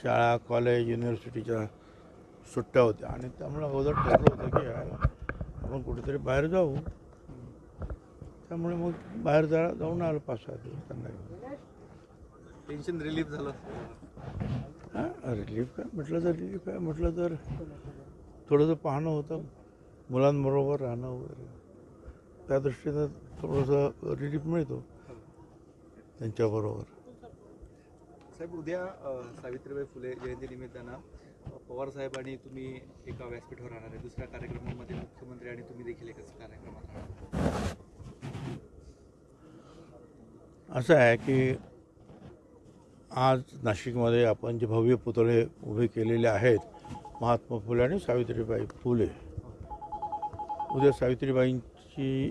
शाळा कॉलेज युनिव्हर्सिटीच्या सुट्ट्या होत्या आणि त्यामुळे अगोदर ठरलं होतं की यायला आपण कुठेतरी बाहेर जाऊ. त्यामुळे मग बाहेर जाऊन आलो 5-6 दिवस त्यांना घेऊन. टेन्शन रिलीफ झालं. हां, रिलीफ काय म्हटलं तर थोडंसं पाहणं होतं, मुलांबरोबर राहणं वगैरे, त्या दृष्टीनं थोडंसं रिलीफ मिळतो त्यांच्याबरोबर. साहेब, उद्या सावित्रीबाई फुले जयंतीनिमित्तानं पवार साहेब आणि तुम्ही एका व्यासपीठावर राहणार आहे. दुसऱ्या कार्यक्रमामध्ये मुख्यमंत्री आणि तुम्ही देखील एकाच कार्यक्रमात राहणार. असं आहे की आज नाशिकमध्ये आपण जे भव्य पुतळे उभे केलेले आहेत महात्मा फुले आणि सावित्रीबाई फुले, उद्या सावित्रीबाईंची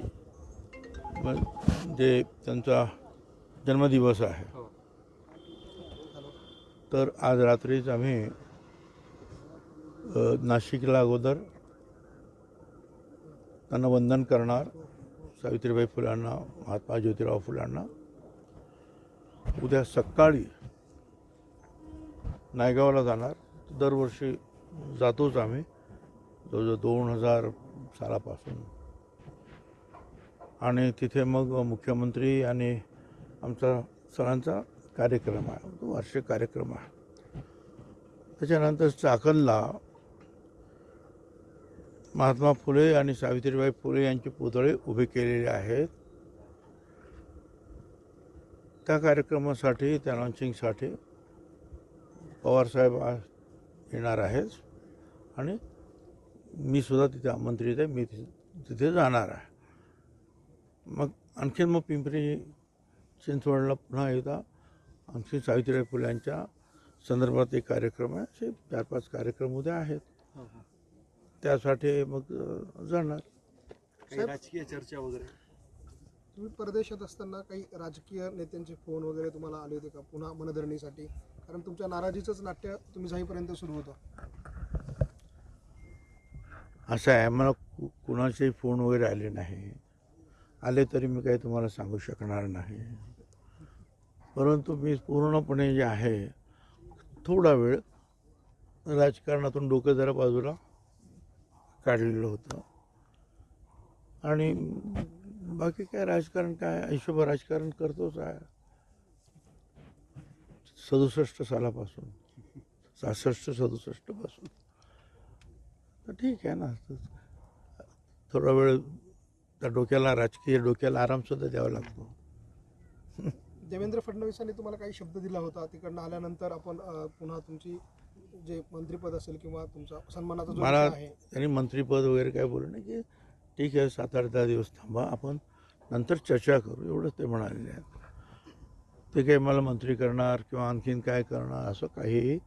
जे त्यांचा जन्मदिवस आहे, तर आज रात्रीच आम्ही नाशिकला अगोदर त्यांना वंदन करणार, सावित्रीबाई फुलांना, महात्मा ज्योतिराव फुलांना. उद्या सकाळी नायगावला जाणार. दरवर्षी जातोच आम्ही जवळजवळ 2000 सालापासून. आणि तिथे मग मुख्यमंत्री आणि आमचा सणांचा कार्यक्रम आहे, तो वार्षिक कार्यक्रम आहे. त्याच्यानंतर चाकणला महात्मा फुले आणि सावित्रीबाई फुले यांचे पुतळे उभे केलेले आहेत. त्या कार्यक्रमासाठी, त्या लॉन्चिंगसाठी पवारसाहेब आज येणार आहेत आणि मी सुद्धा तिथे आमंत्रित आहे. मी तिथे जाणार आहे. मग आणखीन मग पिंपरी चिंचवडला पुन्हा एकदा आणखी सावित्रीबाई फुल्यांच्या संदर्भात एक कार्यक्रम आहे. असे 4-5 कार्यक्रम उद्या आहेत. त्यासाठी मग जाणार. काही राजकीय चर्चा वगैरे? तुम्ही परदेशात असताना काही राजकीय नेत्यांचे फोन वगैरे तुम्हाला आले होते का पुन्हा मनधरणीसाठी? कारण तुमच्या नाराजीचंच नाट्य तुम्ही जाईपर्यंत सुरू होतं. असं आहे, मला कुणाचेही फोन वगैरे आले नाही. आले तरी मी काही तुम्हाला सांगू शकणार नाही. परंतु मी पूर्णपणे जे आहे थोडा वेळ राजकारणातून डोकं जरा बाजूला काढलेलं होतं. आणि बाकी काय राजकारण, काय आयुष्यभर राजकारण करतोच आहे. 67 सालापासून, 66-67 पासून. तर ठीक आहे ना, थोडा वेळ त्या राजकीय डोक्याला आरामसुद्धा द्यावा लागतो. देवेंद्र फडणवीसांनी तुम्हाला काही शब्द दिला होता, तिकडनं आल्यानंतर आपण पुन्हा तुमची जे मंत्रिपद असेल किंवा तुमचा सन्मानाचा जो मला आहे, त्यांनी मंत्रिपद वगैरे काय बोललं नाही, की ठीक आहे 7-8-10 दिवस थांबा, आपण नंतर चर्चा करू, एवढंच ते म्हणालेले आहेत. ते काही मला मंत्री करणार किंवा आणखीन काय करणार असं काहीही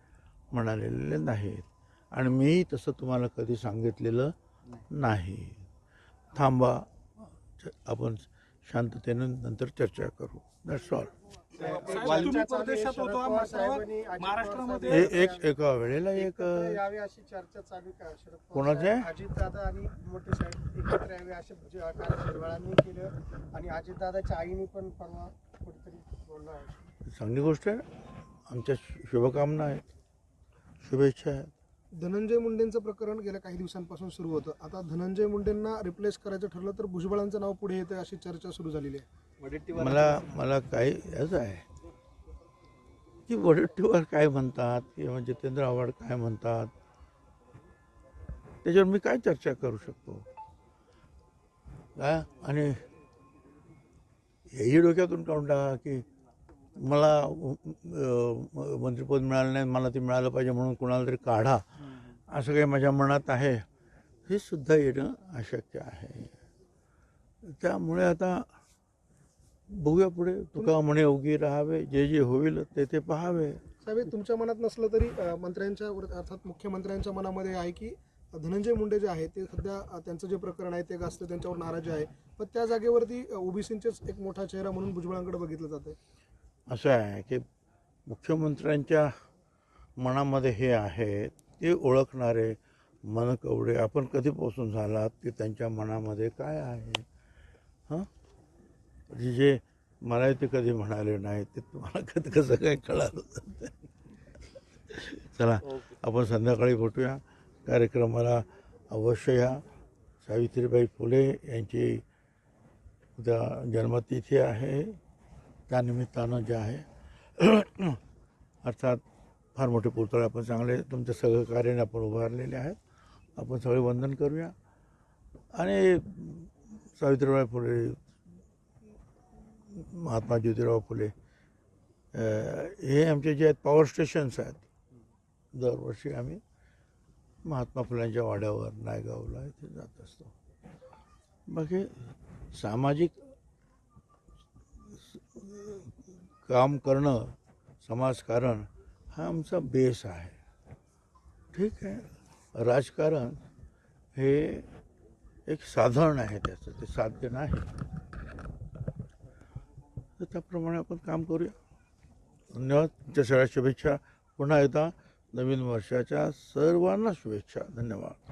म्हणालेले नाहीत. आणि मी तसं तुम्हाला कधी सांगितलेलं नाही. थांबा, आपण शांततेने नंतर चर्चा करू. That's all. एका वेळेला एक कोणाचे अजितदादा आणि मोठे साहेब एकत्र यावे असे शिरवाळांनी केलं आणि अजितदादाच्या आईने पण परवा कुठेतरी बोललं आहे. चांगली गोष्ट आहे. आमच्या शुभकामना आहेत, शुभेच्छा आहेत. धनंजय मुंडेंचं प्रकरण गेल्या काही दिवसांपासून सुरू होतं. आता धनंजय मुंडेंना रिप्लेस करायचं ठरलं तर भुजबळांचं नाव पुढे येतं अशी चर्चा सुरू झालेली आहे. मला काही असं आहे की वडेट्टीवार काय म्हणतात किंवा जितेंद्र आव्हाड काय म्हणतात त्याच्यावर मी काय चर्चा करू शकतो काय? आणि हेही डोक्यातून काढून टाका की मला मंत्रिपद मिळालं नाही, मला ते मिळालं पाहिजे म्हणून कुणाला तरी काढा, असं काही माझ्या मनात आहे, हे सुद्धा येणं अशक्य आहे. त्यामुळे आता बघूया पुढे. तुका म्हणे उगी राहावे, जे जे होईल ते ते पाहावे. साहेब, तुमच्या मनात नसलं तरी मंत्र्यांच्या अर्थात मुख्यमंत्र्यांच्या मनामध्ये आहे की धनंजय मुंडे जे आहे ते सध्या त्यांचं जे प्रकरण आहे ते गाजतं, त्यांच्यावर नाराजी आहे, पण त्या जागेवरती ओबीसींचेच एक मोठा चेहरा म्हणून भुजबळांकडे बघितलं जातं. असं आहे की मुख्यमंत्र्यांच्या मनामध्ये हे आहे ते ओळखणारे मनकवडे आपण कधीपासून झालात की त्यांच्या मनामध्ये काय आहे. हां, जे मला ते कधी म्हणाले नाही ते तुम्हाला कसं काय कळालं. चला ओके. आपण संध्याकाळी भेटूया. कार्यक्रमाला अवश्य या. सावित्रीबाई फुले यांची उद्या जन्मतिथी आहे. त्यानिमित्तानं जे आहे अर्थात फार मोठे पुतळे आपण चांगले तुमच्या सहकार्याने आपण उभारलेले आहेत. आपण सगळे वंदन करूया. आणि सावित्रीबाई फुले, महात्मा ज्योतिराव फुले हे आमचे जे आहेत पॉवर स्टेशन्स आहेत. दरवर्षी आम्ही महात्मा फुल्यांच्या वाड्यावर नायगावला इथे जात असतो. बाकी सामाजिक काम करणं, समाजकारण हा आमचा बेस आहे. ठीक आहे, राजकारण हे एक साधन आहे, त्याचं ते साध्य नाही. तर त्याप्रमाणे आपण काम करूया. धन्यवाद. तुमच्या सगळ्या शुभेच्छा. पुन्हा एकदा नवीन वर्षाच्या सर्वांना शुभेच्छा. धन्यवाद.